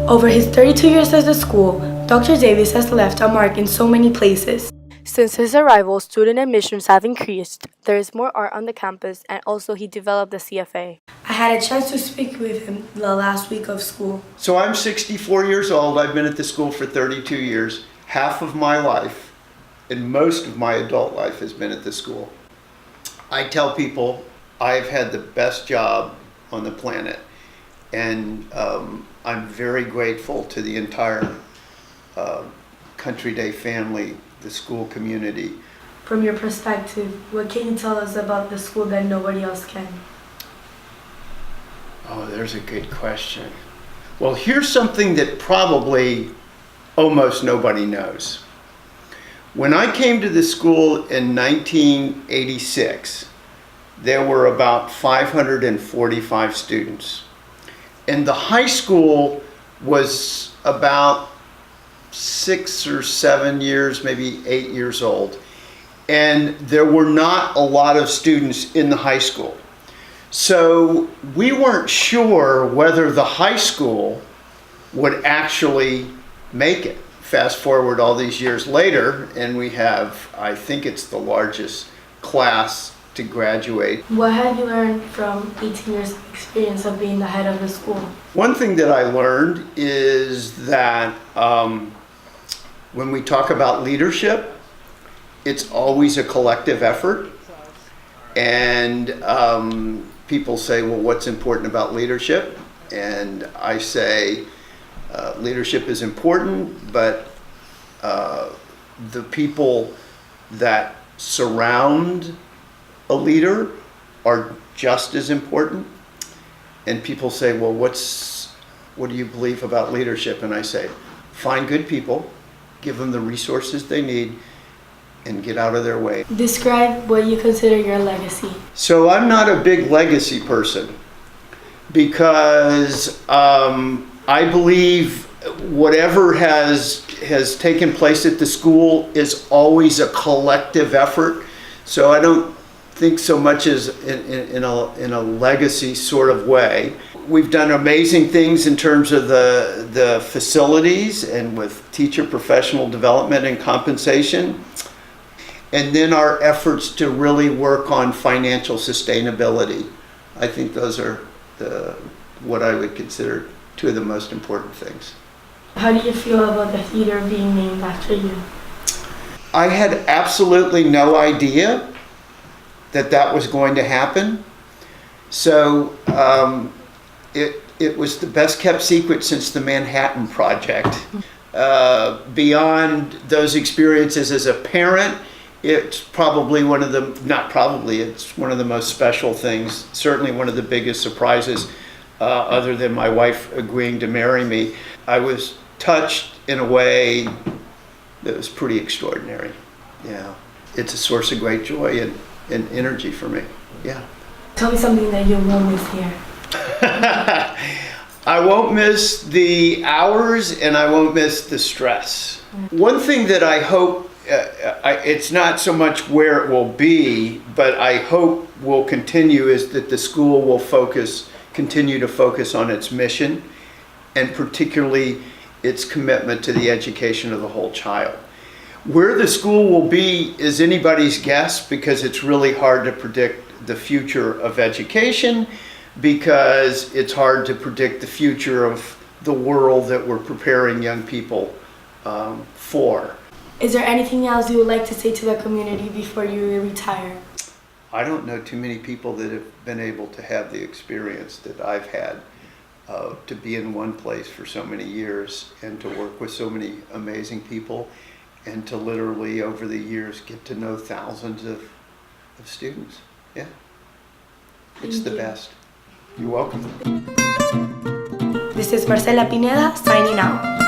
Over his 32 years at the school, Dr. Davies has left a mark in so many places. Since his arrival, student admissions have increased, there is more art on the campus, and also he developed the CFA. I had a chance to speak with him the last week of school. So I'm 64 years old. I've been at the school for 32 years. Half of my life and most of my adult life has been at the school. I tell people I've had the best job on the planet, and I'm very grateful to the entire Country Day family, the school community. From your perspective, what can you tell us about the school that nobody else can? Oh, there's a good question. Well, here's something that probably almost nobody knows. When I came to the school in 1986, there were about 545 students. And the high school was about 6 or 7 years, maybe 8 years old. And there were not a lot of students in the high school. So we weren't sure whether the high school would actually make it. Fast forward all these years later, and we have, I think it's the largest class to graduate. What have you learned from 18 years of experience of being the head of the school? One thing that I learned is that when we talk about leadership, it's always a collective effort. And people say, well, what's important about leadership? And I say, leadership is important, but the people that surround a leader are just as important. And people say, well, what do you believe about leadership? And I say, find good people, give them the resources they need, and get out of their way. Describe what you consider your legacy. So I'm not a big legacy person because I believe whatever has taken place at the school is always a collective effort. So I don't think so much as in a legacy sort of way. We've done amazing things in terms of the facilities and with teacher professional development and compensation. And then our efforts to really work on financial sustainability. I think those are what I would consider two of the most important things. How do you feel about the theater being named after you? I had absolutely no idea that was going to happen. So it was the best kept secret since the Manhattan Project. Beyond those experiences as a parent, it's probably it's one of the most special things, certainly one of the biggest surprises, other than my wife agreeing to marry me. I was touched in a way that was pretty extraordinary. Yeah, it's a source of great joy and energy for me. Yeah. Tell me something that you won't miss here. I won't miss the hours and I won't miss the stress. One thing that I hope, it's not so much where it will be, but I hope will continue is that the school will continue to focus on its mission and particularly its commitment to the education of the whole child. Where the school will be is anybody's guess because it's really hard to predict the future of education because it's hard to predict the future of the world that we're preparing young people for. Is there anything else you would like to say to the community before you retire? I don't know too many people that have been able to have the experience that I've had to be in one place for so many years and to work with so many amazing people and to literally over the years get to know thousands of students. Yeah, it's the best. You're welcome. This is Marcela Pineda signing out.